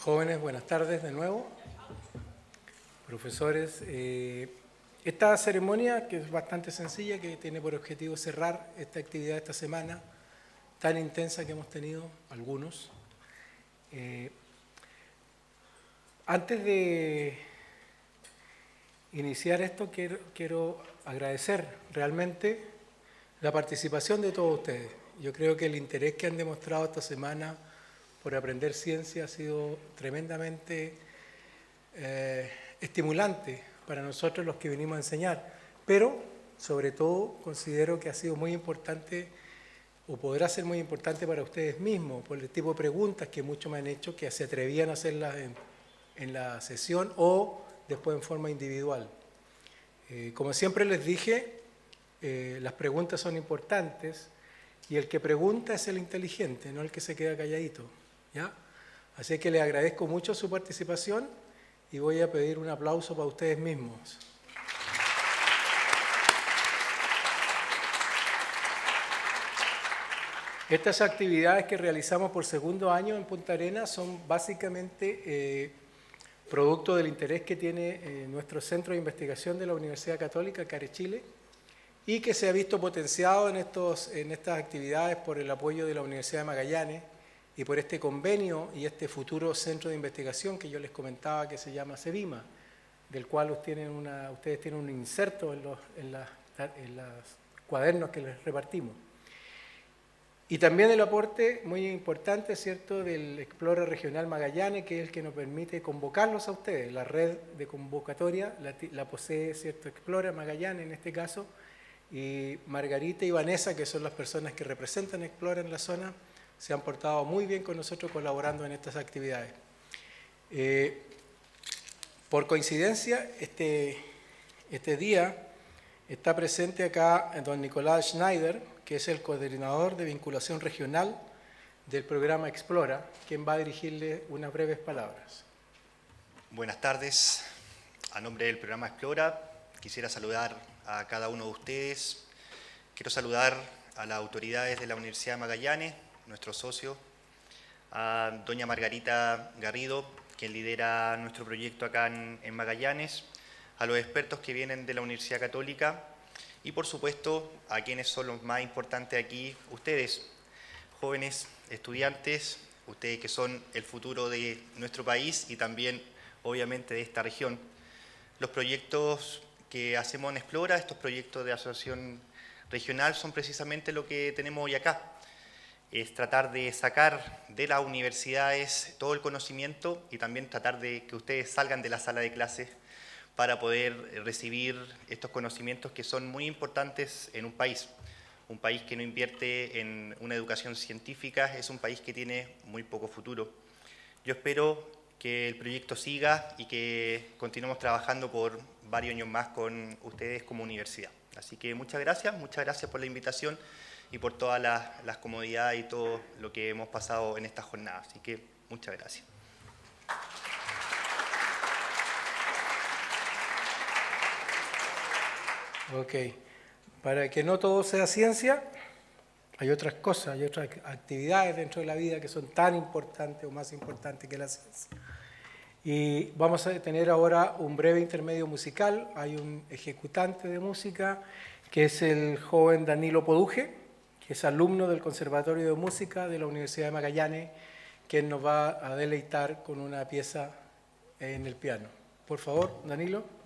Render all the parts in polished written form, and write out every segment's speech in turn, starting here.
Jóvenes, buenas tardes de nuevo. Profesores, esta ceremonia, que es bastante sencilla, que tiene por objetivo cerrar esta actividad de esta semana tan intensa que hemos tenido algunos. Antes de iniciar esto, quiero agradecer realmente la participación de todos ustedes. Yo creo que el interés que han demostrado esta semana por aprender ciencia ha sido tremendamente estimulante para nosotros los que venimos a enseñar, pero sobre todo considero que ha sido muy importante o podrá ser muy importante para ustedes mismos por el tipo de preguntas que muchos me han hecho que se atrevían a hacerlas en la sesión o después en forma individual. Como siempre les dije, las preguntas son importantes y el que pregunta es el inteligente, no el que se queda calladito, ¿ya? Así que les agradezco mucho su participación y voy a pedir un aplauso para ustedes mismos. Estas actividades que realizamos por segundo año en Punta Arenas son básicamente producto del interés que tiene nuestro Centro de Investigación de la Universidad Católica, CARE Chile, y que se ha visto potenciado en estas actividades por el apoyo de la Universidad de Magallanes y por este convenio y este futuro centro de investigación que yo les comentaba que se llama CEVIMA, del cual ustedes tienen un inserto en los cuadernos que les repartimos. Y también el aporte muy importante, ¿cierto?, del Explora Regional Magallanes, que es el que nos permite convocarlos a ustedes. La red de convocatoria la posee, ¿cierto?, Explora Magallanes en este caso, y Margarita y Vanessa, que son las personas que representan Explora en la zona, se han portado muy bien con nosotros colaborando en estas actividades. Por coincidencia, este día está presente acá don Nicolás Schneider, que es el coordinador de vinculación regional del programa Explora, quien va a dirigirle unas breves palabras. Buenas tardes. A nombre del programa Explora, quisiera saludar a cada uno de ustedes. Quiero saludar a las autoridades de la Universidad de Magallanes, nuestro socio, a doña Margarita Garrido, quien lidera nuestro proyecto acá en Magallanes, a los expertos que vienen de la Universidad Católica y, por supuesto, a quienes son los más importantes aquí, ustedes, jóvenes estudiantes, ustedes que son el futuro de nuestro país y también, obviamente, de esta región. Los proyectos que hacemos en Explora, estos proyectos de asociación regional, son precisamente lo que tenemos hoy acá. Es tratar de sacar de las universidades todo el conocimiento y también tratar de que ustedes salgan de la sala de clases para poder recibir estos conocimientos que son muy importantes en un país. Un país que no invierte en una educación científica es un país que tiene muy poco futuro. Yo espero que el proyecto siga y que continuemos trabajando por varios años más con ustedes como universidad. Así que muchas gracias por la invitación y por todas las comodidades y todo lo que hemos pasado en esta jornada. Así que muchas gracias. Ok, para que no todo sea ciencia, hay otras cosas, hay otras actividades dentro de la vida que son tan importantes o más importantes que la ciencia. Y vamos a tener ahora un breve intermedio musical. Hay un ejecutante de música que es el joven Danilo Poduje, que es alumno del Conservatorio de Música de la Universidad de Magallanes, quien nos va a deleitar con una pieza en el piano. Por favor, Danilo.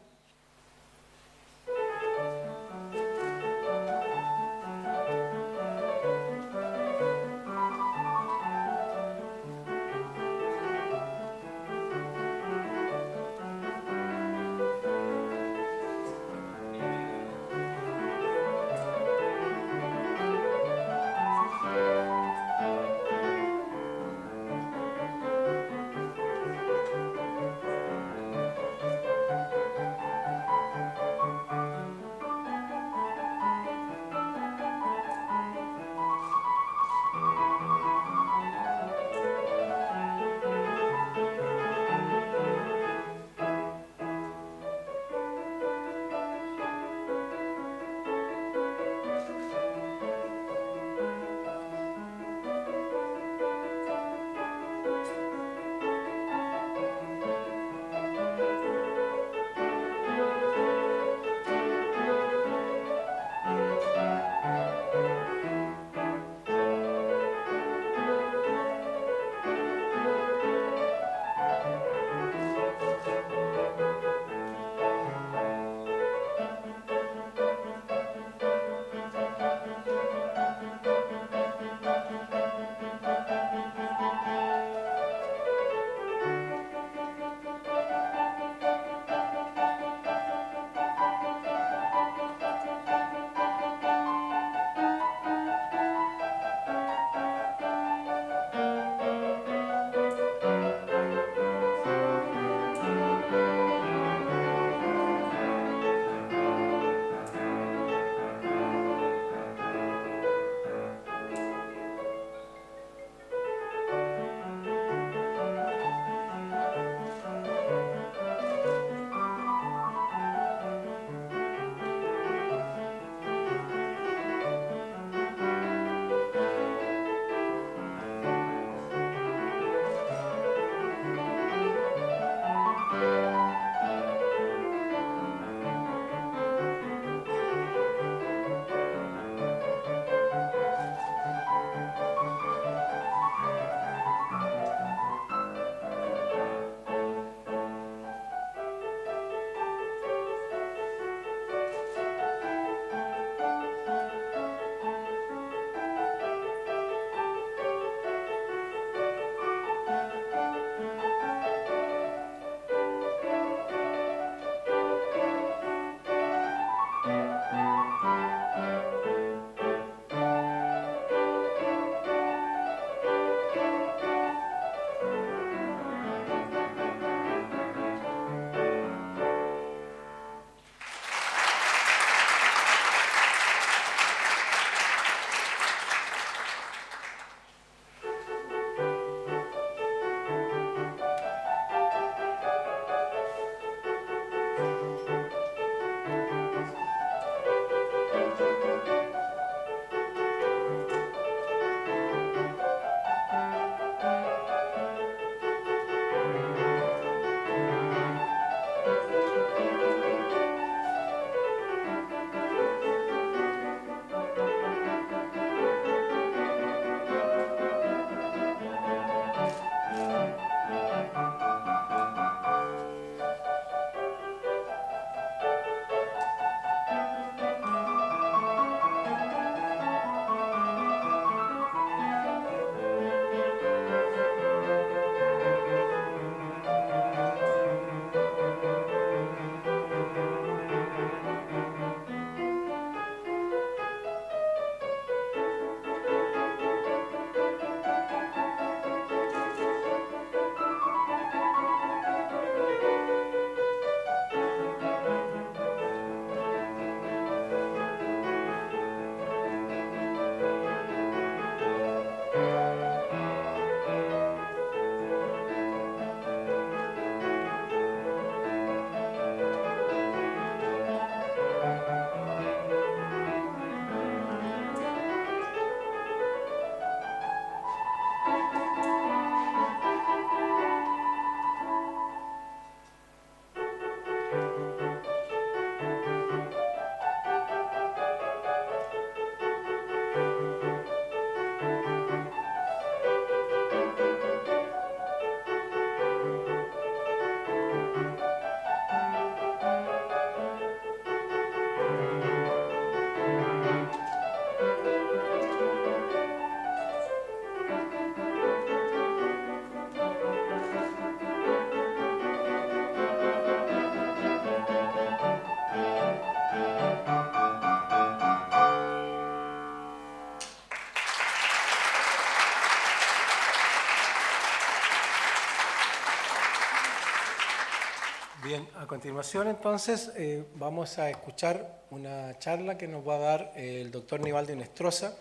Bien, a continuación entonces vamos a escuchar una charla que nos va a dar el doctor Nivaldo Inestrosa.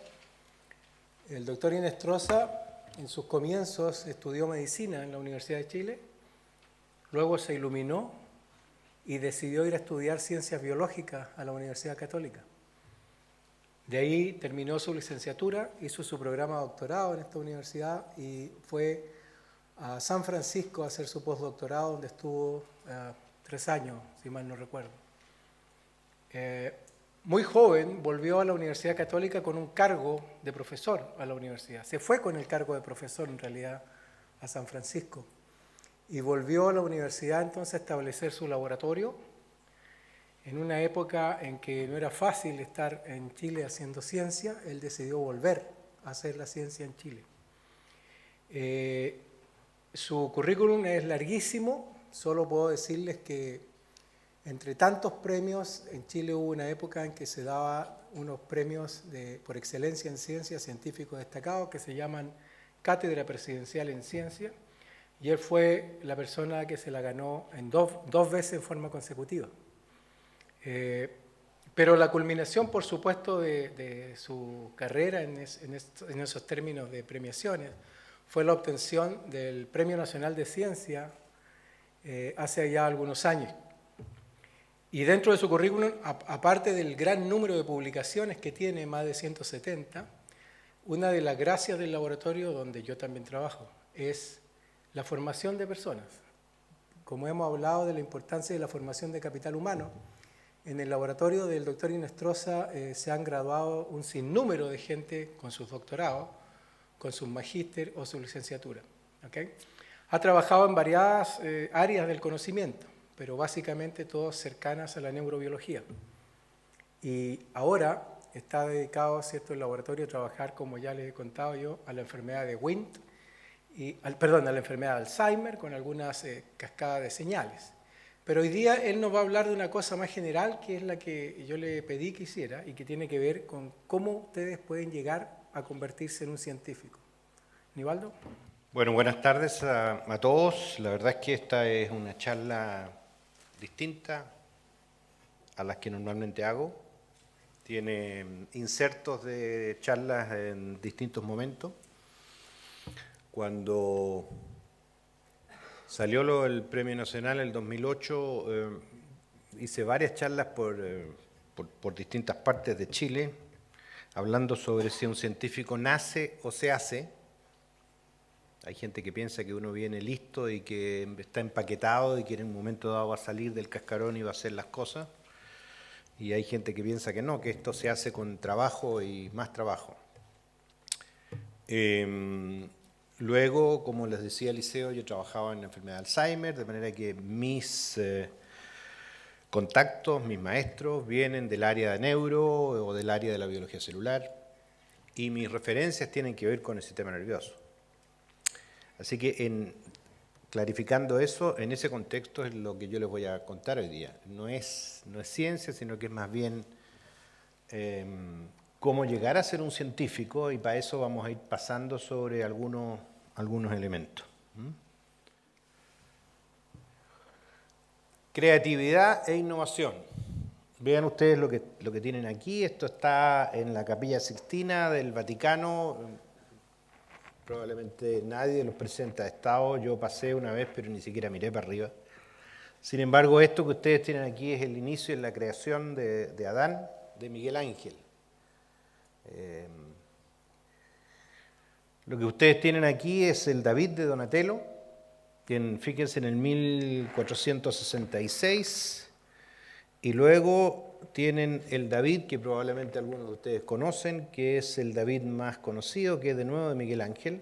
El doctor Inestrosa en sus comienzos estudió medicina en la Universidad de Chile, luego se iluminó y decidió ir a estudiar ciencias biológicas a la Universidad Católica. De ahí terminó su licenciatura, hizo su programa de doctorado en esta universidad y fue a San Francisco a hacer su postdoctorado, donde estuvo 3 años, si mal no recuerdo. Muy joven volvió a la Universidad Católica con un cargo de profesor a la universidad. Se fue con el cargo de profesor, en realidad, a San Francisco. Y volvió a la universidad entonces a establecer su laboratorio en una época en que no era fácil estar en Chile haciendo ciencia. Él decidió volver a hacer la ciencia en Chile. Su currículum es larguísimo, solo puedo decirles que entre tantos premios, en Chile hubo una época en que se daba unos premios por excelencia en ciencia, científicos destacados, que se llaman Cátedra Presidencial en Ciencia, y él fue la persona que se la ganó en dos veces en forma consecutiva. Pero la culminación, por supuesto, de su carrera en esos términos de premiaciones fue la obtención del Premio Nacional de Ciencia hace ya algunos años. Y dentro de su currículum, aparte del gran número de publicaciones que tiene, más de 170, una de las gracias del laboratorio donde yo también trabajo es la formación de personas. Como hemos hablado de la importancia de la formación de capital humano, en el laboratorio del doctor Inestrosa se han graduado un sinnúmero de gente con sus doctorados, con sus magíster o su licenciatura. ¿Okay? Ha trabajado en variadas áreas del conocimiento, pero básicamente todas cercanas a la neurobiología. Y ahora está dedicado, ¿cierto?, el laboratorio a trabajar, como ya les he contado yo, a la enfermedad de Wnt, a la enfermedad de Alzheimer, con algunas cascadas de señales. Pero hoy día él nos va a hablar de una cosa más general, que es la que yo le pedí que hiciera y que tiene que ver con cómo ustedes pueden llegar a convertirse en un científico. ¿Nivaldo? Bueno, buenas tardes a todos. La verdad es que esta es una charla distinta a las que normalmente hago. Tiene insertos de charlas en distintos momentos. Cuando salió el Premio Nacional en el 2008, hice varias charlas por distintas partes de Chile, hablando sobre si un científico nace o se hace. Hay gente que piensa que uno viene listo y que está empaquetado y que en un momento dado va a salir del cascarón y va a hacer las cosas. Y hay gente que piensa que no, que esto se hace con trabajo y más trabajo. Luego, como les decía Eliseo, yo trabajaba en la enfermedad de Alzheimer, de manera que mis contactos, mis maestros, vienen del área de neuro o del área de la biología celular, y mis referencias tienen que ver con el sistema nervioso. Así que, clarificando eso, en ese contexto es lo que yo les voy a contar hoy día. No es ciencia, sino que es más bien cómo llegar a ser un científico, y para eso vamos a ir pasando sobre algunos elementos. Creatividad e innovación. Vean ustedes lo que tienen aquí. Esto está en la Capilla Sixtina del Vaticano. Probablemente nadie de los presentes ha estado. Yo pasé una vez, pero ni siquiera miré para arriba. Sin embargo, esto que ustedes tienen aquí es el inicio de la creación de Adán, de Miguel Ángel. Lo que ustedes tienen aquí es el David de Donatello, fíjense, en el 1466, y luego tienen el David que probablemente algunos de ustedes conocen, que es el David más conocido, que es de nuevo de Miguel Ángel.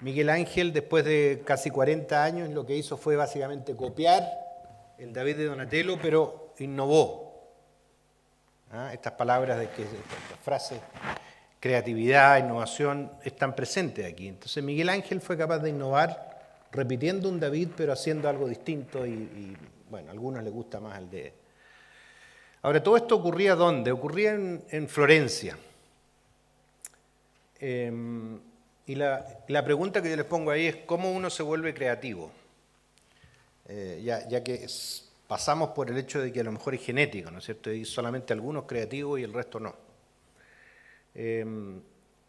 Miguel Ángel, después de casi 40 años, lo que hizo fue básicamente copiar el David de Donatello, pero innovó. Estas palabras esta frase, creatividad, innovación, están presentes aquí. Entonces Miguel Ángel fue capaz de innovar repitiendo un David, pero haciendo algo distinto y bueno, a algunos les gusta más el de... Ahora, ¿todo esto ocurría dónde? Ocurría en Florencia. Y la pregunta que yo les pongo ahí es ¿cómo uno se vuelve creativo? ya que pasamos por el hecho de que a lo mejor es genético, ¿no es cierto? Y solamente algunos creativos y el resto no.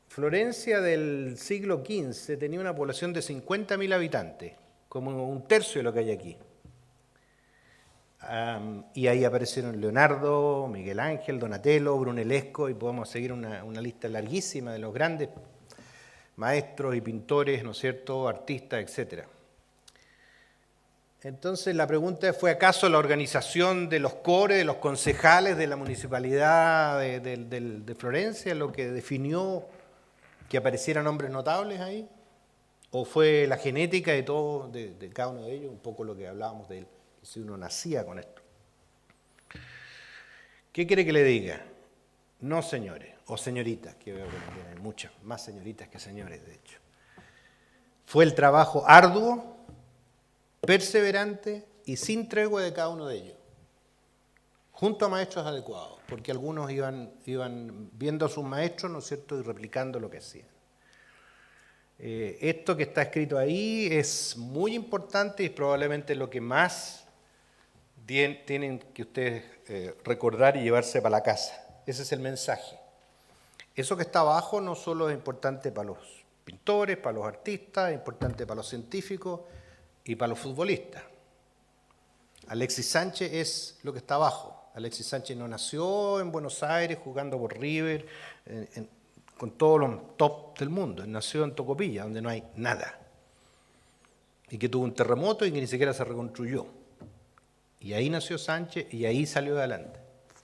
Florencia del siglo XV tenía una población de 50.000 habitantes, como un tercio de lo que hay aquí. Y ahí aparecieron Leonardo, Miguel Ángel, Donatello, Brunellesco, y podemos seguir una lista larguísima de los grandes maestros y pintores, ¿no es cierto?, artistas, etc. Entonces la pregunta fue, ¿acaso la organización de los cores, de los concejales de la municipalidad de Florencia lo que definió que aparecieran hombres notables ahí? ¿O fue la genética de todo, de cada uno de ellos, un poco lo que hablábamos de él, que si uno nacía con esto? ¿Qué quiere que le diga? No, señores, o señoritas, que veo que hay muchas, más señoritas que señores, de hecho. Fue el trabajo arduo, perseverante y sin tregua de cada uno de ellos, junto a maestros adecuados, porque algunos iban viendo a sus maestros, ¿no es cierto?, y replicando lo que hacían. Esto que está escrito ahí es muy importante y es probablemente lo que más tienen que ustedes recordar y llevarse para la casa. Ese es el mensaje. Eso que está abajo no solo es importante para los pintores, para los artistas, es importante para los científicos y para los futbolistas. Alexis Sánchez es lo que está abajo. Alexis Sánchez no nació en Buenos Aires jugando por River, con todos los top del mundo. Él nació en Tocopilla, donde no hay nada. Y que tuvo un terremoto y que ni siquiera se reconstruyó. Y ahí nació Sánchez y ahí salió adelante.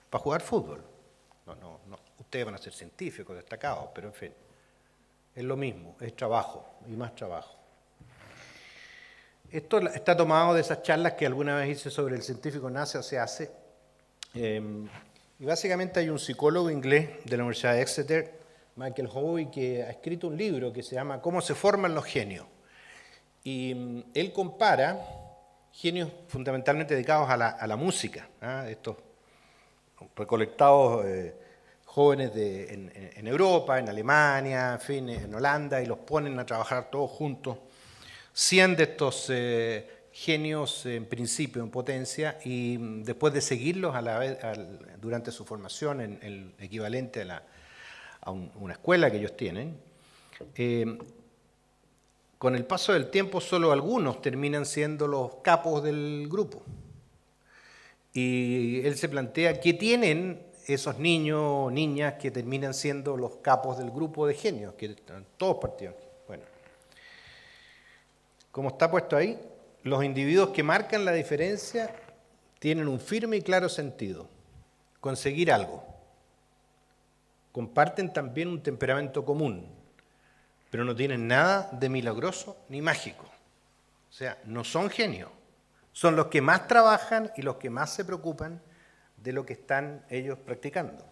Para jugar fútbol. No. Ustedes van a ser científicos destacados, pero en fin. Es lo mismo, es trabajo y más trabajo. Esto está tomado de esas charlas que alguna vez hice sobre el científico nace o se hace. Y básicamente hay un psicólogo inglés de la Universidad de Exeter, Michael Howey, que ha escrito un libro que se llama ¿Cómo se forman los genios? Y él compara genios fundamentalmente dedicados a la música, estos recolectados jóvenes en Europa, en Alemania, en fin, en Holanda, y los ponen a trabajar todos juntos. 100 de estos genios en principio, en potencia, y después de seguirlos durante su formación en el equivalente a una escuela que ellos tienen, con el paso del tiempo solo algunos terminan siendo los capos del grupo. Y él se plantea qué tienen esos niños o niñas que terminan siendo los capos del grupo de genios, que están todos partidos. Bueno, como está puesto ahí, los individuos que marcan la diferencia tienen un firme y claro sentido: conseguir algo. Comparten también un temperamento común, pero no tienen nada de milagroso ni mágico. O sea, no son genios. Son los que más trabajan y los que más se preocupan de lo que están ellos practicando.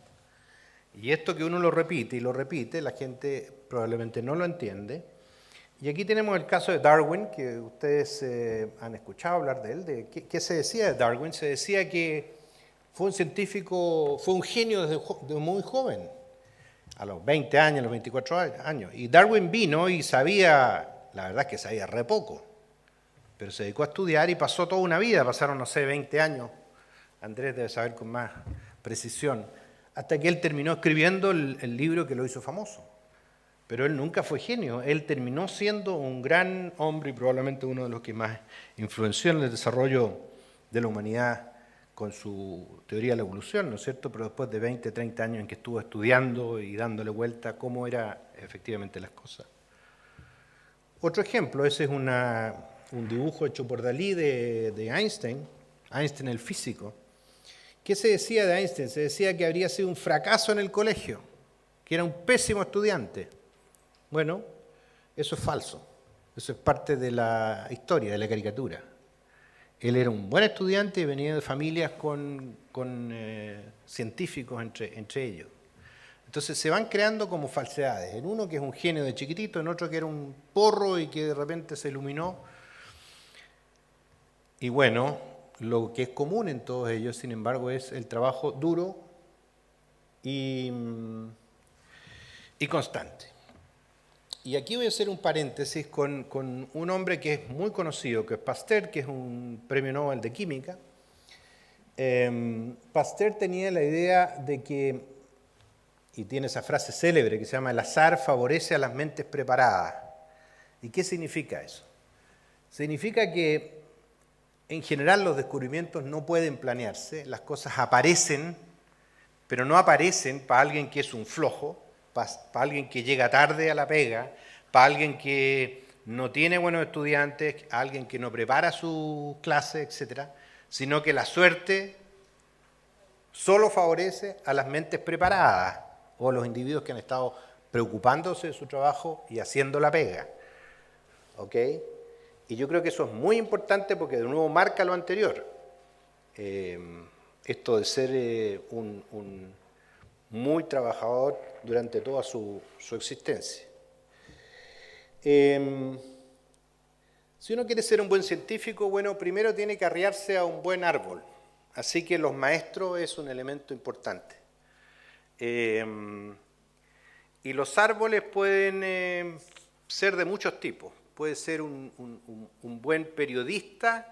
Y esto que uno lo repite y lo repite, la gente probablemente no lo entiende. Y aquí tenemos el caso de Darwin, que ustedes han escuchado hablar de él. ¿Qué se decía de Darwin? Se decía que fue un científico, fue un genio desde muy joven, a los 20 años, a los 24 años. Y Darwin vino y sabía, la verdad es que sabía re poco, pero se dedicó a estudiar y pasó toda una vida, pasaron, no sé, 20 años, Andrés debe saber con más precisión, hasta que él terminó escribiendo el libro que lo hizo famoso. Pero él nunca fue genio, él terminó siendo un gran hombre y probablemente uno de los que más influenció en el desarrollo de la humanidad con su teoría de la evolución, ¿no es cierto? Pero después de 20, 30 años en que estuvo estudiando y dándole vuelta a cómo eran efectivamente las cosas. Otro ejemplo, ese es un dibujo hecho por Dalí de Einstein el físico. ¿Qué se decía de Einstein? Se decía que habría sido un fracaso en el colegio, que era un pésimo estudiante. Bueno, eso es falso, eso es parte de la historia, de la caricatura. Él era un buen estudiante y venía de familias con científicos entre ellos. Entonces se van creando como falsedades, en uno que es un genio de chiquitito, en otro que era un porro y que de repente se iluminó. Y bueno, lo que es común en todos ellos, sin embargo, es el trabajo duro y constante. Y aquí voy a hacer un paréntesis con un hombre que es muy conocido, que es Pasteur, que es un premio Nobel de Química. Pasteur tenía la idea de que, y tiene esa frase célebre que se llama: el azar favorece a las mentes preparadas. ¿Y qué significa eso? Significa que en general los descubrimientos no pueden planearse, las cosas aparecen, pero no aparecen para alguien que es un flojo, para alguien que llega tarde a la pega, para alguien que no tiene buenos estudiantes, alguien que no prepara su clase, etc., sino que la suerte solo favorece a las mentes preparadas o a los individuos que han estado preocupándose de su trabajo y haciendo la pega. ¿Ok? Y yo creo que eso es muy importante porque de nuevo marca lo anterior. Esto de ser un muy trabajador durante toda su existencia. Si uno quiere ser un buen científico, bueno, primero tiene que arriarse a un buen árbol. Así que los maestros es un elemento importante. Y los árboles pueden ser de muchos tipos. Puede ser un buen periodista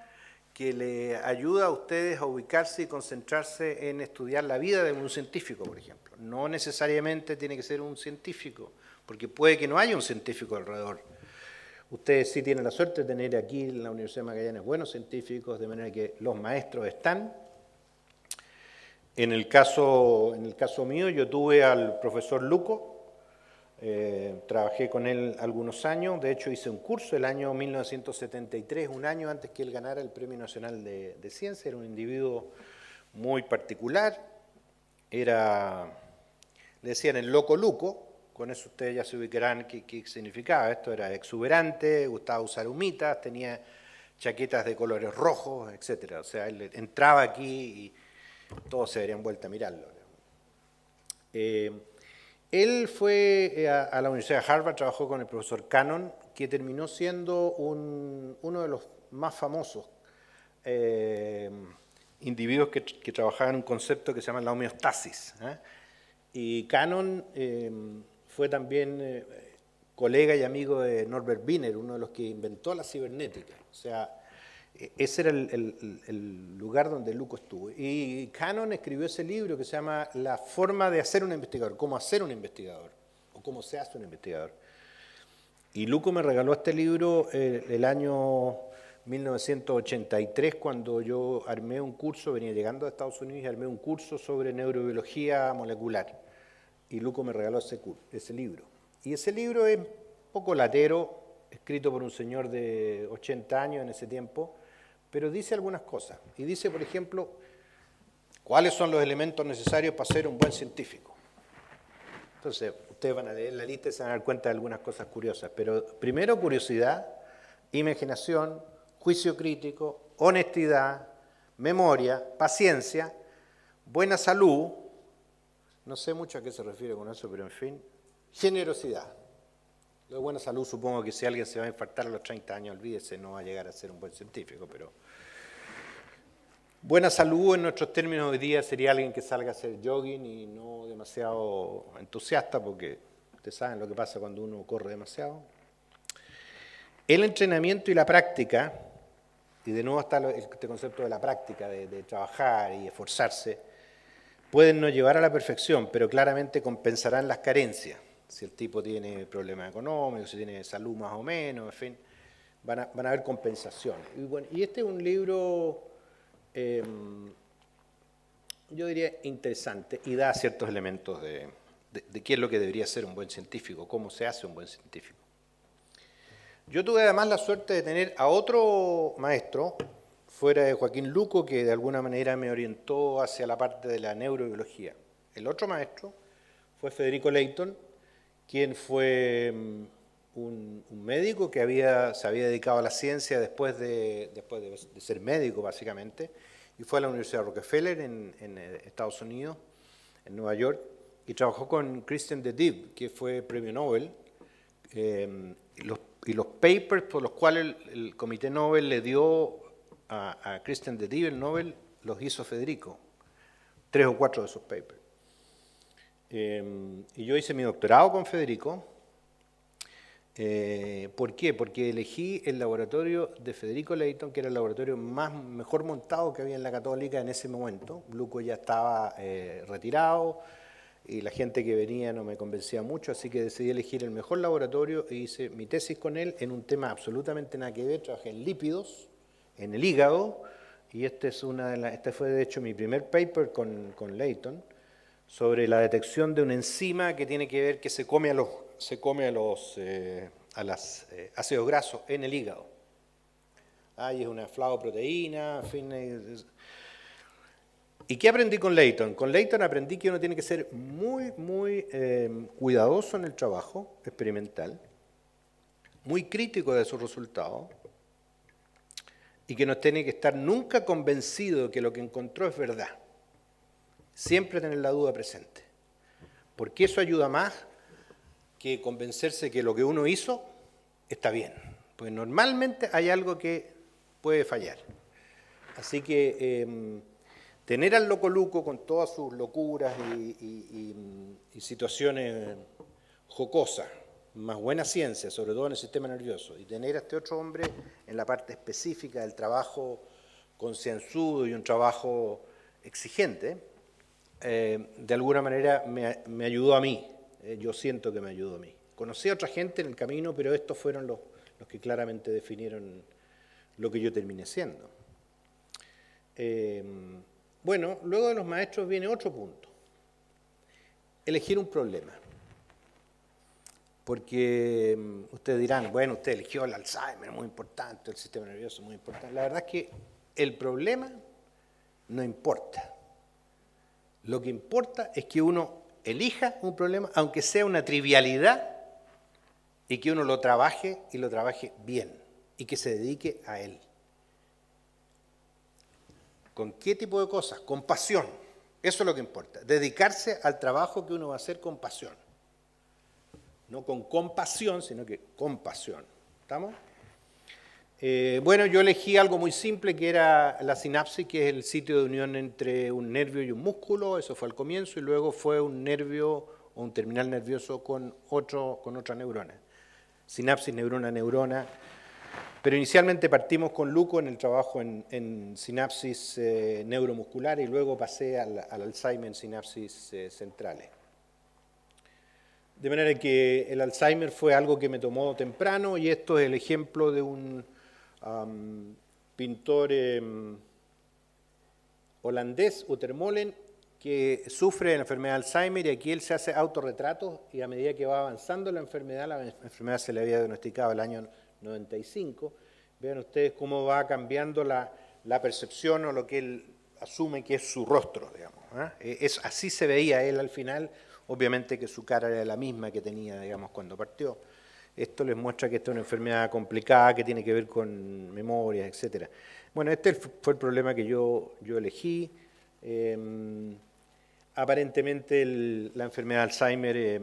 que le ayuda a ustedes a ubicarse y concentrarse en estudiar la vida de un científico, por ejemplo. No necesariamente tiene que ser un científico, porque puede que no haya un científico alrededor. Ustedes sí tienen la suerte de tener aquí en la Universidad de Magallanes buenos científicos, de manera que los maestros están. En el caso mío, yo tuve al profesor Luco, trabajé con él algunos años, de hecho hice un curso el año 1973, un año antes que él ganara el Premio Nacional de Ciencia. Era un individuo muy particular, le decían el loco Luco, con eso ustedes ya se ubicarán qué significaba. Esto era exuberante, gustaba usar humitas, tenía chaquetas de colores rojos, etc. O sea, él entraba aquí y todos se darían vuelta a mirarlo. Él fue a la Universidad de Harvard, trabajó con el profesor Cannon, que terminó siendo uno de los más famosos individuos que trabajaban en un concepto que se llama la homeostasis. Y Cannon fue también colega y amigo de Norbert Wiener, uno de los que inventó la cibernética. O sea, ese era el lugar donde Luco estuvo. Y Cannon escribió ese libro que se llama La forma de hacer un investigador, cómo hacer un investigador, o cómo se hace un investigador. Y Luco me regaló este libro el año 1983, cuando yo armé un curso, venía llegando a Estados Unidos y armé un curso sobre neurobiología molecular. Y Luco me regaló ese libro. Y ese libro es un poco latero, escrito por un señor de 80 años en ese tiempo, pero dice algunas cosas. Y dice, por ejemplo, cuáles son los elementos necesarios para ser un buen científico. Entonces, ustedes van a leer la lista y se van a dar cuenta de algunas cosas curiosas. Pero primero, curiosidad, imaginación, juicio crítico, honestidad, memoria, paciencia, buena salud. No sé mucho a qué se refiere con eso, pero en fin, generosidad. Lo de buena salud, supongo que si alguien se va a infartar a los 30 años, olvídese, no va a llegar a ser un buen científico, pero buena salud en nuestros términos hoy día sería alguien que salga a hacer jogging y no demasiado entusiasta, porque ustedes saben lo que pasa cuando uno corre demasiado. El entrenamiento y la práctica, y de nuevo está este concepto de la práctica, de trabajar y esforzarse, pueden no llevar a la perfección, pero claramente compensarán las carencias. Si el tipo tiene problemas económicos, si tiene salud más o menos, en fin, van a haber compensaciones. Y, bueno, y este es un libro, yo diría, interesante y da ciertos elementos de qué es lo que debería ser un buen científico, cómo se hace un buen científico. Yo tuve además la suerte de tener a otro maestro, fuera de Joaquín Luco, que de alguna manera me orientó hacia la parte de la neurobiología. El otro maestro fue Federico Leighton, quien fue un médico que se había dedicado a la ciencia después de ser médico, básicamente, y fue a la Universidad de Rockefeller en Estados Unidos, en Nueva York, y trabajó con Christian de Div, que fue premio Nobel, y los papers por los cuales el Comité Nobel le dio a Christian de Div el Nobel, los hizo Federico, 3 o 4 de esos papers. Y yo hice mi doctorado con Federico, ¿Por qué? Porque elegí el laboratorio de Federico Leighton, que era el laboratorio mejor montado que había en la Católica en ese momento. Luco ya estaba retirado y la gente que venía no me convencía mucho, así que decidí elegir el mejor laboratorio e hice mi tesis con él en un tema absolutamente nada que ver. Trabajé en lípidos, en el hígado, y este fue de hecho mi primer paper con Leighton, sobre la detección de una enzima que tiene que ver que se come a los ácidos grasos en el hígado. Y es una flavoproteína, en fin. ¿Y qué aprendí con Leighton? Con Leighton aprendí que uno tiene que ser muy cuidadoso en el trabajo experimental, muy crítico de sus resultados, y que no tiene que estar nunca convencido que lo que encontró es verdad. Siempre tener la duda presente. Porque eso ayuda más que convencerse que lo que uno hizo está bien. Porque normalmente hay algo que puede fallar. Así que tener al loco Luco con todas sus locuras y situaciones jocosas, más buena ciencia, sobre todo en el sistema nervioso, y tener a este otro hombre en la parte específica del trabajo concienzudo y un trabajo exigente, de alguna manera me ayudó a mí. Yo siento que me ayudó a mí. Conocí a otra gente en el camino, pero estos fueron los que claramente definieron lo que yo terminé siendo. Bueno, luego de los maestros viene otro punto. Elegir un problema. Porque ustedes dirán, bueno, usted eligió el Alzheimer, muy importante, el sistema nervioso, muy importante. La verdad es que el problema no importa. Lo que importa es que uno elija un problema, aunque sea una trivialidad, y que uno lo trabaje y lo trabaje bien, y que se dedique a él. ¿Con qué tipo de cosas? Con pasión. Eso es lo que importa. Dedicarse al trabajo que uno va a hacer con pasión. No con compasión, sino que con pasión. ¿Estamos? Bueno, yo elegí algo muy simple, que era la sinapsis, que es el sitio de unión entre un nervio y un músculo. Eso fue al comienzo, y luego fue un nervio o un terminal nervioso con otra neurona. Sinapsis, neurona, neurona. Pero inicialmente partimos con Luco en el trabajo en sinapsis neuromuscular, y luego pasé al Alzheimer en sinapsis centrales. De manera que el Alzheimer fue algo que me tomó temprano, y esto es el ejemplo de un pintor holandés, Utermolen, que sufre de la enfermedad de Alzheimer, y aquí él se hace autorretratos, y a medida que va avanzando la enfermedad se le había diagnosticado el año 95, vean ustedes cómo va cambiando la percepción o lo que él asume que es su rostro, digamos. Así se veía él al final, obviamente que su cara era la misma que tenía, digamos, cuando partió. Esto les muestra que esta es una enfermedad complicada que tiene que ver con memorias, etc. Bueno, este fue el problema que yo elegí. Aparentemente la enfermedad de Alzheimer,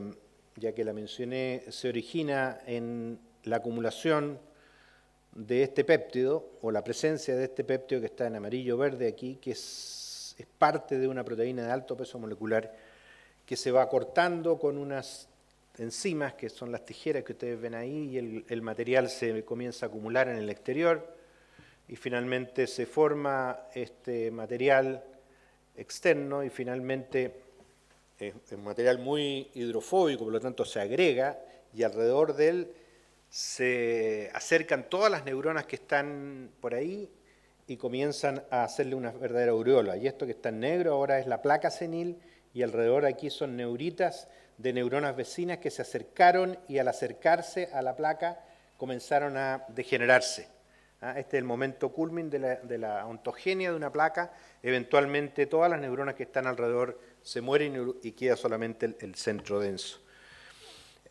ya que la mencioné, se origina en la acumulación de este péptido, o la presencia de este péptido que está en amarillo-verde aquí, que es parte de una proteína de alto peso molecular que se va cortando con unas enzimas, que son las tijeras que ustedes ven ahí, y el material se comienza a acumular en el exterior, y finalmente se forma este material externo, y finalmente es un material muy hidrofóbico, por lo tanto se agrega, y alrededor de él se acercan todas las neuronas que están por ahí y comienzan a hacerle una verdadera aureola. Y esto que está en negro ahora es la placa senil, y alrededor aquí son neuritas de neuronas vecinas que se acercaron, y al acercarse a la placa comenzaron a degenerarse. Este es el momento culmin de la ontogenia de una placa. Eventualmente todas las neuronas que están alrededor se mueren y queda solamente el centro denso.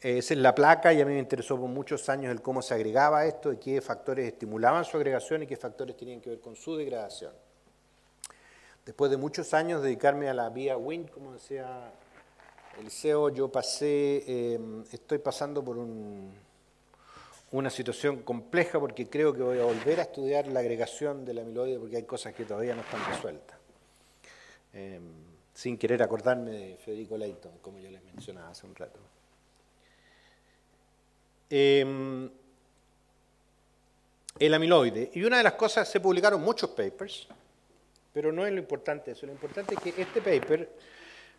Esa es la placa, y a mí me interesó por muchos años el cómo se agregaba esto, y qué factores estimulaban su agregación y qué factores tenían que ver con su degradación. Después de muchos años de dedicarme a la vía Wnt, como decía Eliseo, yo estoy pasando por una situación compleja, porque creo que voy a volver a estudiar la agregación de la amiloide, porque hay cosas que todavía no están resueltas. Sin querer acordarme de Federico Leighton, como yo les mencionaba hace un rato. el amiloide. Y una de las cosas, se publicaron muchos papers, pero no es lo importante eso. Lo importante es que este paper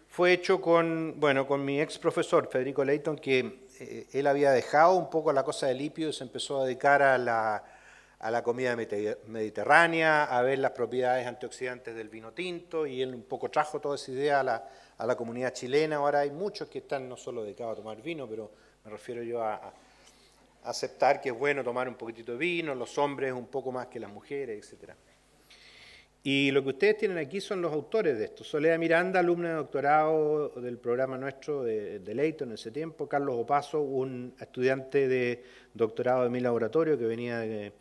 fue hecho con mi ex profesor, Federico Leighton, que él había dejado un poco la cosa del lípido y se empezó a dedicar a la comida mediterránea, a ver las propiedades antioxidantes del vino tinto, y él un poco trajo toda esa idea a la comunidad chilena. Ahora hay muchos que están no solo dedicados a tomar vino, pero me refiero yo a aceptar que es bueno tomar un poquitito de vino, los hombres un poco más que las mujeres, etc. Y lo que ustedes tienen aquí son los autores de esto. Soledad Miranda, alumna de doctorado del programa nuestro de Leighton en ese tiempo. Carlos Opaso, un estudiante de doctorado de mi laboratorio que venía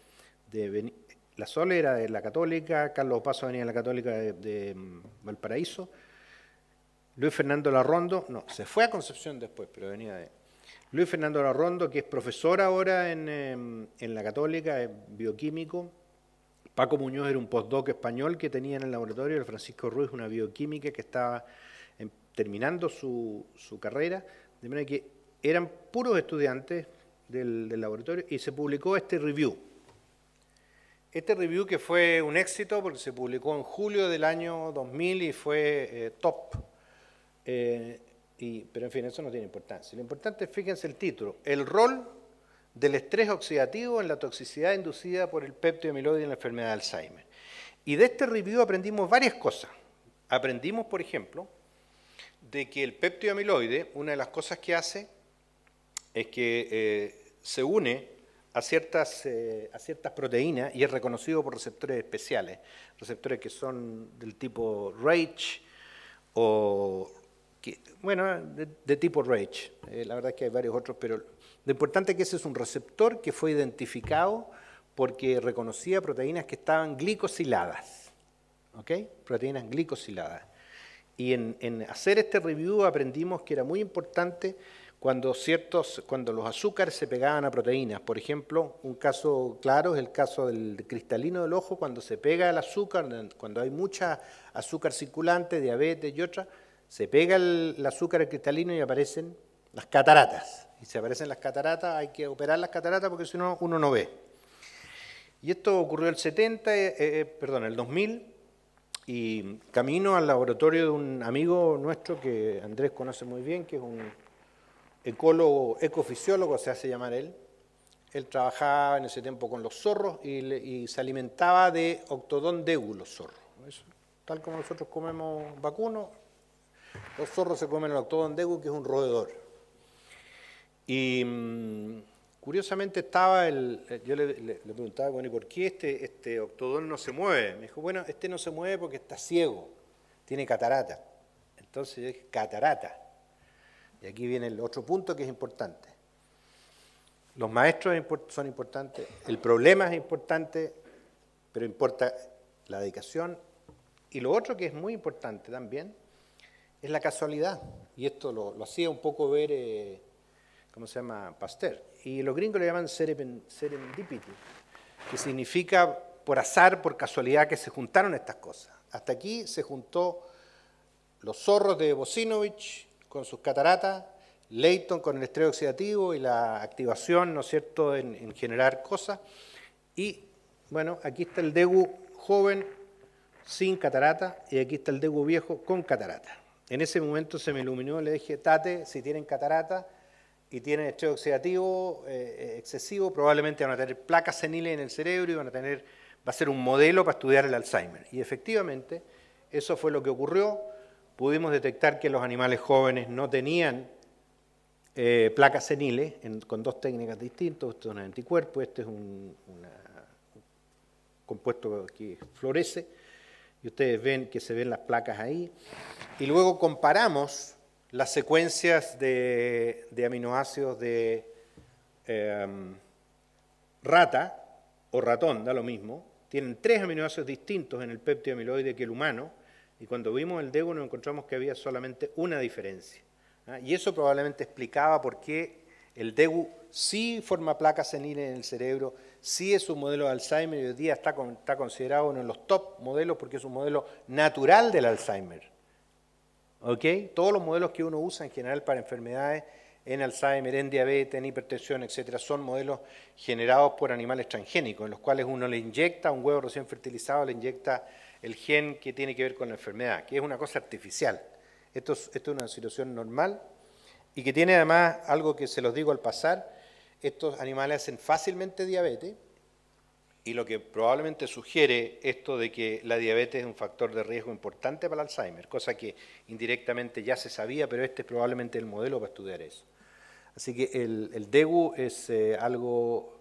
la Sole era de la Católica, Carlos Opaso venía de la Católica de Valparaíso. Luis Fernando Larrondo, no, se fue a Concepción después, pero venía de... Luis Fernando Larrondo, que es profesor ahora en la Católica, es bioquímico. Paco Muñoz era un postdoc español que tenía en el laboratorio, el Francisco Ruiz, una bioquímica que estaba terminando su carrera, de manera que eran puros estudiantes del laboratorio, y se publicó este review. Este review que fue un éxito porque se publicó en julio del año 2000 y fue top. Pero en fin, eso no tiene importancia. Lo importante es, fíjense el título, el rol del estrés oxidativo en la toxicidad inducida por el peptidoamiloide en la enfermedad de Alzheimer. Y de este review aprendimos varias cosas. Aprendimos, por ejemplo, de que el peptidoamiloide, una de las cosas que hace es que se une a ciertas proteínas y es reconocido por receptores especiales, receptores que son del tipo RAGE o... de tipo RAGE. La verdad es que hay varios otros, pero lo importante es que ese es un receptor que fue identificado porque reconocía proteínas que estaban glicosiladas. ¿Ok? Proteínas glicosiladas. Y en hacer este review aprendimos que era muy importante cuando los azúcares se pegaban a proteínas. Por ejemplo, un caso claro es el caso del cristalino del ojo, cuando se pega el azúcar, cuando hay mucha azúcar circulante, diabetes y otra, se pega el azúcar al cristalino y aparecen las cataratas. Y si aparecen las cataratas, hay que operar las cataratas porque si no, uno no ve. Y esto ocurrió el 2000, y camino al laboratorio de un amigo nuestro que Andrés conoce muy bien, que es un ecólogo, ecofisiólogo, se hace llamar él. Él trabajaba en ese tiempo con los zorros y se alimentaba de Octodon degu, los zorros. Eso, tal como nosotros comemos vacuno, los zorros se comen el Octodon degu, que es un roedor. Y curiosamente yo le preguntaba, bueno, ¿y por qué este Octodon no se mueve? Me dijo, bueno, este no se mueve porque está ciego, tiene catarata. Entonces yo dije, catarata. Y aquí viene el otro punto que es importante. Los maestros son importantes, el problema es importante, pero importa la dedicación. Y lo otro que es muy importante también es la casualidad. Y esto lo hacía un poco ver, ¿cómo se llama? Pasteur. Y los gringos le llaman serendipity, que significa por azar, por casualidad, que se juntaron estas cosas. Hasta aquí se juntó los zorros de Bosinovich con sus cataratas, Leighton con el estrés oxidativo y la activación, ¿no es cierto?, en generar cosas. Y, bueno, aquí está el degu joven sin catarata y aquí está el degu viejo con catarata. En ese momento se me iluminó, le dije, Tate, si tienen catarata y tienen estrés oxidativo excesivo, probablemente van a tener placas seniles en el cerebro y va a ser un modelo para estudiar el Alzheimer. Y efectivamente, eso fue lo que ocurrió. Pudimos detectar que los animales jóvenes no tenían placas seniles con dos técnicas distintas. Este es un anticuerpo, este es un compuesto que florece, y ustedes ven que se ven las placas ahí. Y luego comparamos las secuencias de aminoácidos de rata o ratón, da lo mismo. Tienen 3 aminoácidos distintos en el peptidoamiloide que el humano, y cuando vimos el degu nos encontramos que había solamente una diferencia. Y eso probablemente explicaba por qué el degu sí forma placas seniles en el cerebro, sí es un modelo de Alzheimer y hoy día está considerado uno de los top modelos porque es un modelo natural del Alzheimer. ¿Okay? Todos los modelos que uno usa en general para enfermedades en Alzheimer, en diabetes, en hipertensión, etcétera, son modelos generados por animales transgénicos, en los cuales uno le inyecta, a un huevo recién fertilizado, le inyecta el gen que tiene que ver con la enfermedad, que es una cosa artificial. Esto es una situación normal y que tiene además algo que se los digo al pasar: estos animales hacen fácilmente diabetes, y lo que probablemente sugiere esto de que la diabetes es un factor de riesgo importante para el Alzheimer, cosa que indirectamente ya se sabía, pero este es probablemente el modelo para estudiar eso. Así que el DEGU es algo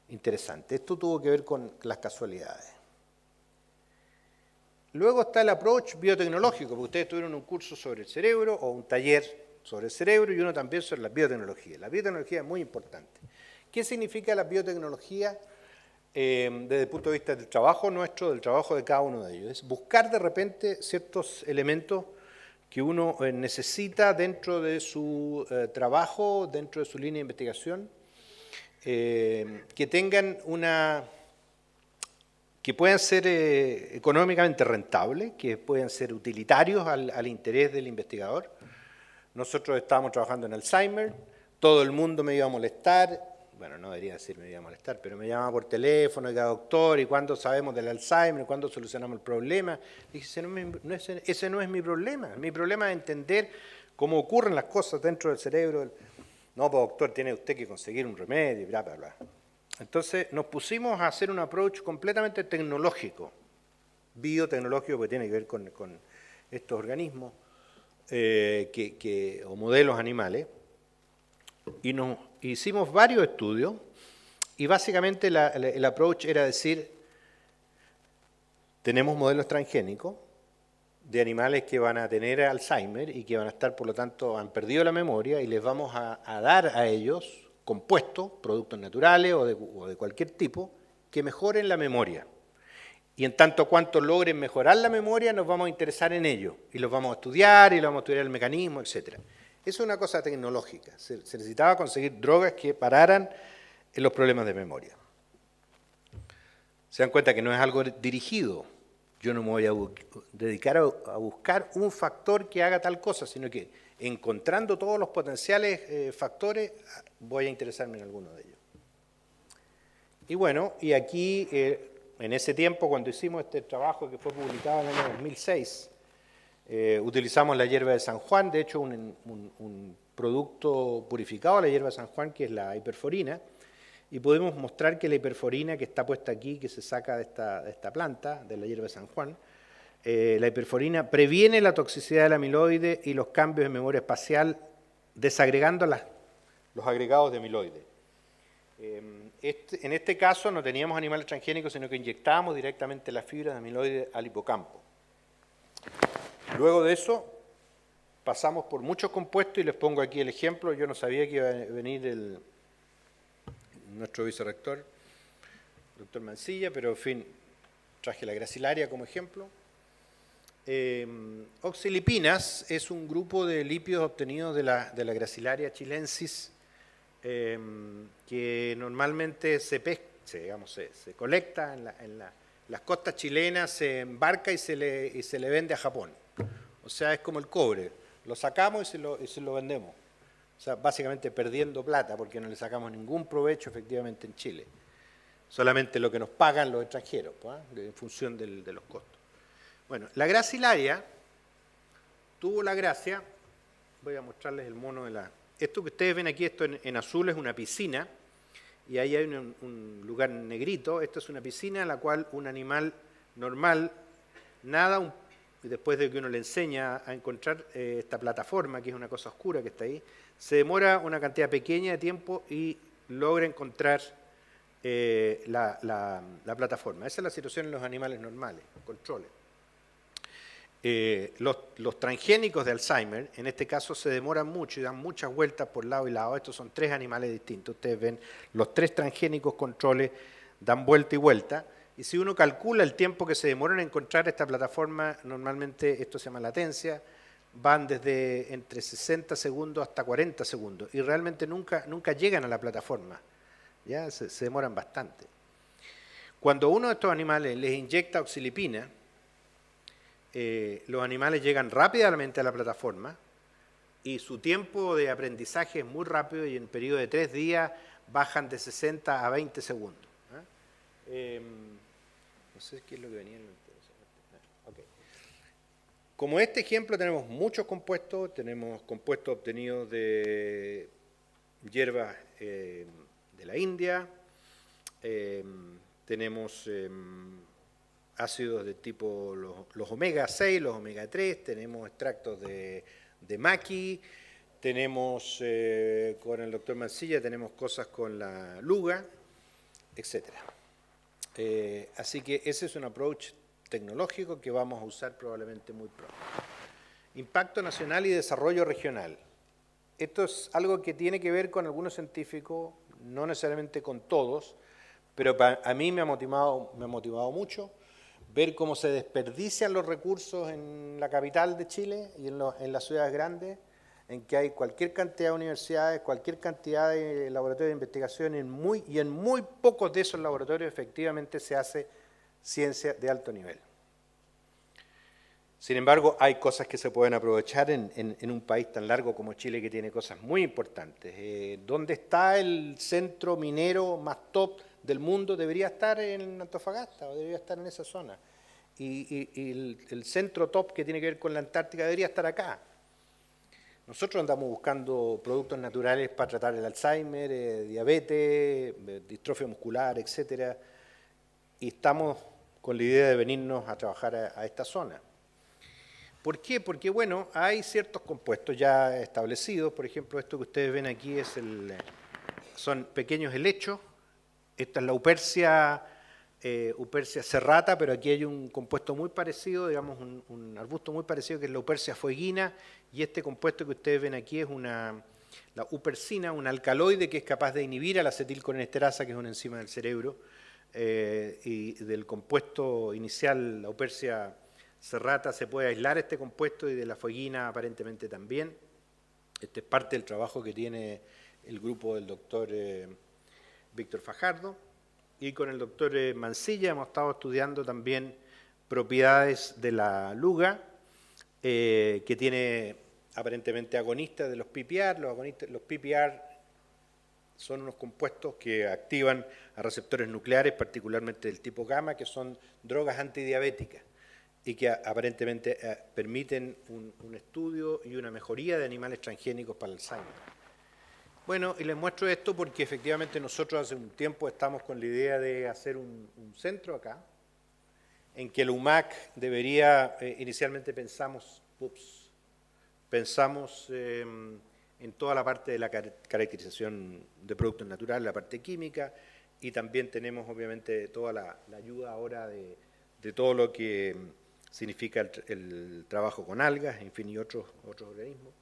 interesante. Esto tuvo que ver con las casualidades. Luego está el approach biotecnológico, porque ustedes tuvieron un curso sobre el cerebro o un taller sobre el cerebro y uno también sobre la biotecnología. La biotecnología es muy importante. ¿Qué significa la biotecnología? Desde el punto de vista del trabajo nuestro, del trabajo de cada uno de ellos. Es buscar de repente ciertos elementos que uno necesita dentro de su trabajo, dentro de su línea de investigación, que tengan que puedan ser económicamente rentables, que puedan ser utilitarios al interés del investigador. Nosotros estábamos trabajando en Alzheimer, todo el mundo me iba a molestar. Bueno, no debería decir me iba a molestar, pero me llamaba por teléfono, oiga doctor, ¿y cuándo sabemos del Alzheimer? ¿Cuándo solucionamos el problema? Y dije, ese no es mi problema. Mi problema es entender cómo ocurren las cosas dentro del cerebro. No, pues doctor, tiene usted que conseguir un remedio, bla, bla, bla. Entonces nos pusimos a hacer un approach completamente tecnológico, biotecnológico, que tiene que ver con estos organismos o modelos animales. Y nos hicimos varios estudios y básicamente el approach era decir, tenemos modelos transgénicos de animales que van a tener Alzheimer y que van a estar, por lo tanto, han perdido la memoria y les vamos a dar a ellos compuestos, productos naturales o de cualquier tipo, que mejoren la memoria. Y en tanto cuanto logren mejorar la memoria, nos vamos a interesar en ello y los vamos a estudiar y vamos a estudiar el mecanismo, etcétera. Eso es una cosa tecnológica. Se necesitaba conseguir drogas que pararan los problemas de memoria. Se dan cuenta que no es algo dirigido. Yo no me voy a dedicar a buscar un factor que haga tal cosa, sino que encontrando todos los potenciales factores, voy a interesarme en alguno de ellos. Y bueno, y aquí, en ese tiempo, cuando hicimos este trabajo que fue publicado en el año 2006, utilizamos la hierba de San Juan, de hecho un producto purificado de la hierba de San Juan, que es la hiperforina, y podemos mostrar que la hiperforina que está puesta aquí, que se saca de esta planta, de la hierba de San Juan, la hiperforina previene la toxicidad del amiloide y los cambios en memoria espacial, desagregando los agregados de amiloide. En este caso no teníamos animales transgénicos, sino que inyectábamos directamente las fibras de amiloide al hipocampo. Luego de eso, pasamos por muchos compuestos y les pongo aquí el ejemplo. Yo no sabía que iba a venir nuestro vicerrector, el doctor Mancilla, pero en fin, traje la gracilaria como ejemplo. Oxilipinas es un grupo de lípidos obtenidos de la gracilaria chilensis que normalmente se colecta en las costas chilenas, se embarca y se le vende a Japón. O sea, es como el cobre, lo sacamos y se lo vendemos. O sea, básicamente perdiendo plata porque no le sacamos ningún provecho efectivamente en Chile. Solamente lo que nos pagan los extranjeros, en función de los costos. Bueno, la gracilaria tuvo la gracia, voy a mostrarles el mono de la... Esto que ustedes ven aquí, esto en azul es una piscina, y ahí hay un lugar negrito. Esta es una piscina en la cual un animal normal nada, y después de que uno le enseña a encontrar esta plataforma, que es una cosa oscura que está ahí, se demora una cantidad pequeña de tiempo y logra encontrar la plataforma. Esa es la situación en los animales normales, controles. Los transgénicos de Alzheimer, en este caso, se demoran mucho y dan muchas vueltas por lado y lado. Estos son 3 animales distintos. Ustedes ven, los 3 transgénicos controles dan vuelta y vuelta. Y si uno calcula el tiempo que se demoran en encontrar esta plataforma, normalmente esto se llama latencia, van desde entre 60 segundos hasta 40 segundos. Y realmente nunca llegan a la plataforma. ¿Ya? Se demoran bastante. Cuando uno de estos animales les inyecta oxilipina, los animales llegan rápidamente a la plataforma, y su tiempo de aprendizaje es muy rápido y en un periodo de 3 días bajan de 60 a 20 segundos. No sé qué es lo que venía en el... Okay. Como este ejemplo tenemos muchos compuestos, tenemos compuestos obtenidos de hierbas de la India, tenemos ácidos de tipo los omega 6, los omega 3, tenemos extractos de maqui, tenemos con el doctor Mancilla, tenemos cosas con la luga, etc. Así que ese es un approach tecnológico que vamos a usar probablemente muy pronto. Impacto nacional y desarrollo regional. Esto es algo que tiene que ver con algunos científicos, no necesariamente con todos, pero a mí me ha motivado mucho ver cómo se desperdician los recursos en la capital de Chile y en las ciudades grandes, en que hay cualquier cantidad de universidades, cualquier cantidad de laboratorios de investigación, y en muy pocos de esos laboratorios efectivamente se hace ciencia de alto nivel. Sin embargo, hay cosas que se pueden aprovechar en un país tan largo como Chile, que tiene cosas muy importantes. ¿Dónde está el centro minero más top del mundo? Debería estar en Antofagasta, o debería estar en esa zona. Y el centro top que tiene que ver con la Antártica debería estar acá. Nosotros andamos buscando productos naturales para tratar el Alzheimer, diabetes, distrofia muscular, etc. Y estamos con la idea de venirnos a trabajar a esta zona. ¿Por qué? Porque, bueno, hay ciertos compuestos ya establecidos. Por ejemplo, esto que ustedes ven aquí son pequeños helechos. Esta es la Upercia serrata, pero aquí hay un compuesto muy parecido, digamos, un arbusto muy parecido, que es la Upercia fueguina, y este compuesto que ustedes ven aquí es la upersina, un alcaloide que es capaz de inhibir a la acetilcolinesterasa, que es una enzima del cerebro, y del compuesto inicial, la Upercia serrata, se puede aislar este compuesto, y de la fueguina aparentemente también. Este es parte del trabajo que tiene el grupo del doctor Víctor Fajardo, y con el doctor Mancilla hemos estado estudiando también propiedades de la luga, que tiene aparentemente agonistas de los PPAR. Los PPAR son unos compuestos que activan a receptores nucleares, particularmente del tipo gamma, que son drogas antidiabéticas y que aparentemente permiten un estudio y una mejoría de animales transgénicos para el Alzheimer. Bueno, y les muestro esto porque efectivamente nosotros hace un tiempo estamos con la idea de hacer un centro acá, en que el UMAC debería, inicialmente pensamos en toda la parte de la caracterización de productos naturales, la parte química, y también tenemos obviamente toda la ayuda ahora de todo lo que significa el trabajo con algas, en fin, y otros organismos.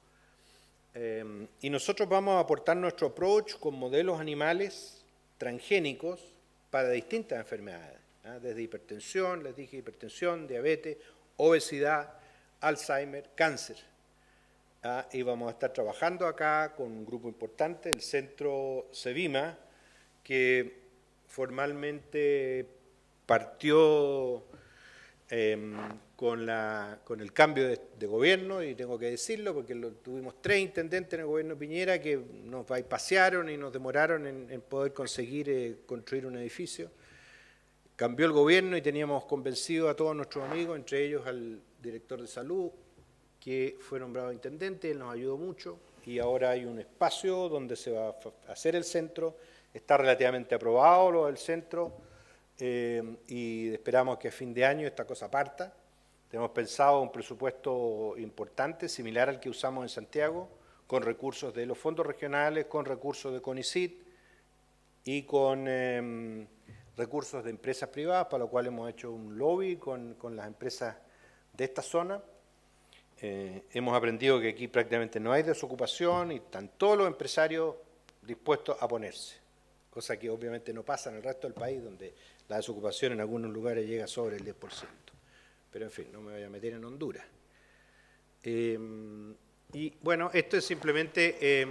Y nosotros vamos a aportar nuestro approach con modelos animales transgénicos para distintas enfermedades, desde hipertensión, les dije hipertensión, diabetes, obesidad, Alzheimer, cáncer. Y vamos a estar trabajando acá con un grupo importante, el Centro Cevima, que formalmente partió con el cambio de gobierno, y tengo que decirlo porque tuvimos 3 intendentes en el gobierno Piñera que nos bypasearon y nos demoraron en poder conseguir construir un edificio. Cambió el gobierno y teníamos convencido a todos nuestros amigos, entre ellos al director de salud, que fue nombrado intendente. Él nos ayudó mucho, y ahora hay un espacio donde se va a hacer el centro. Está relativamente aprobado lo del centro, y esperamos que a fin de año esta cosa parta. Tenemos pensado un presupuesto importante, similar al que usamos en Santiago, con recursos de los fondos regionales, con recursos de CONICYT y con recursos de empresas privadas, para lo cual hemos hecho un lobby con las empresas de esta zona. Hemos aprendido que aquí prácticamente no hay desocupación y están todos los empresarios dispuestos a ponerse, cosa que obviamente no pasa en el resto del país, donde la desocupación en algunos lugares llega sobre el 10%. Pero en fin, no me voy a meter en Honduras. Y bueno, esto es simplemente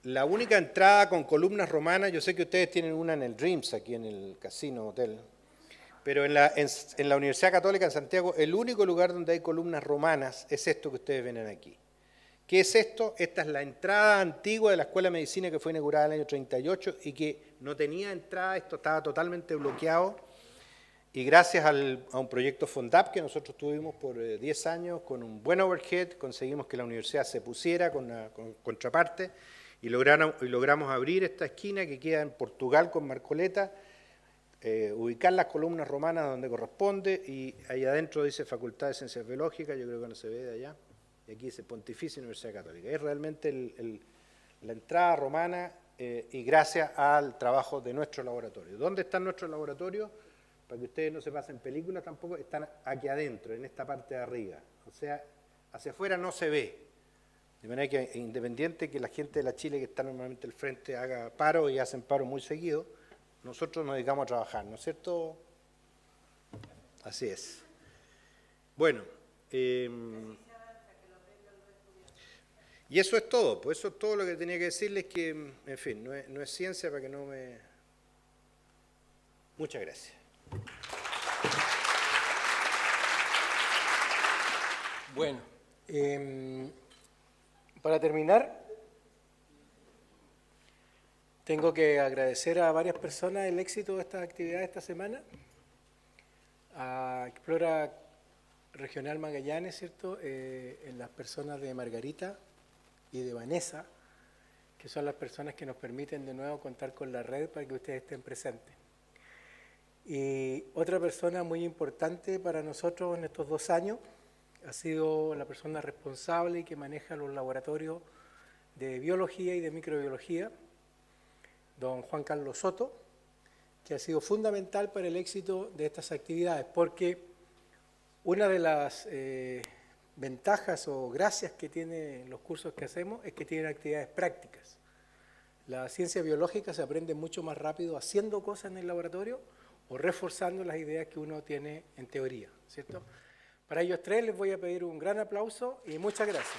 la única entrada con columnas romanas. Yo sé que ustedes tienen una en el Dreams, aquí en el Casino Hotel, pero en la Universidad Católica en Santiago, el único lugar donde hay columnas romanas es esto que ustedes ven aquí. ¿Qué es esto? Esta es la entrada antigua de la Escuela de Medicina que fue inaugurada en el año 38 y que no tenía entrada, esto estaba totalmente bloqueado. Y gracias a un proyecto FONDAP que nosotros tuvimos por 10 años, con un buen overhead, conseguimos que la universidad se pusiera con contraparte y logramos abrir esta esquina que queda en Portugal con Marcoleta, ubicar las columnas romanas donde corresponde y ahí adentro dice Facultad de Ciencias Biológicas, yo creo que no se ve de allá, y aquí dice Pontificia Universidad Católica. Es realmente la entrada romana y gracias al trabajo de nuestro laboratorio. ¿Dónde están nuestros laboratorios? Para que ustedes no se pasen películas tampoco, están aquí adentro, en esta parte de arriba. O sea, hacia afuera no se ve. De manera que independiente que la gente de la Chile que está normalmente al frente haga paro y hacen paro muy seguido, nosotros nos dedicamos a trabajar, ¿no es cierto? Así es. Bueno, y eso es todo, pues eso es todo lo que tenía que decirles, que, en fin, no es ciencia para que no me... Muchas gracias. Bueno, para terminar, tengo que agradecer a varias personas el éxito de esta actividad esta semana. A Explora Regional Magallanes, ¿cierto? En las personas de Margarita y de Vanessa, que son las personas que nos permiten de nuevo contar con la red para que ustedes estén presentes. Y otra persona muy importante para nosotros en estos 2 años ha sido la persona responsable y que maneja los laboratorios de biología y de microbiología, don Juan Carlos Soto, que ha sido fundamental para el éxito de estas actividades, porque una de las ventajas o gracias que tienen los cursos que hacemos es que tienen actividades prácticas. La ciencia biológica se aprende mucho más rápido haciendo cosas en el laboratorio o reforzando las ideas que uno tiene en teoría, ¿cierto? Para ellos 3 les voy a pedir un gran aplauso y muchas gracias.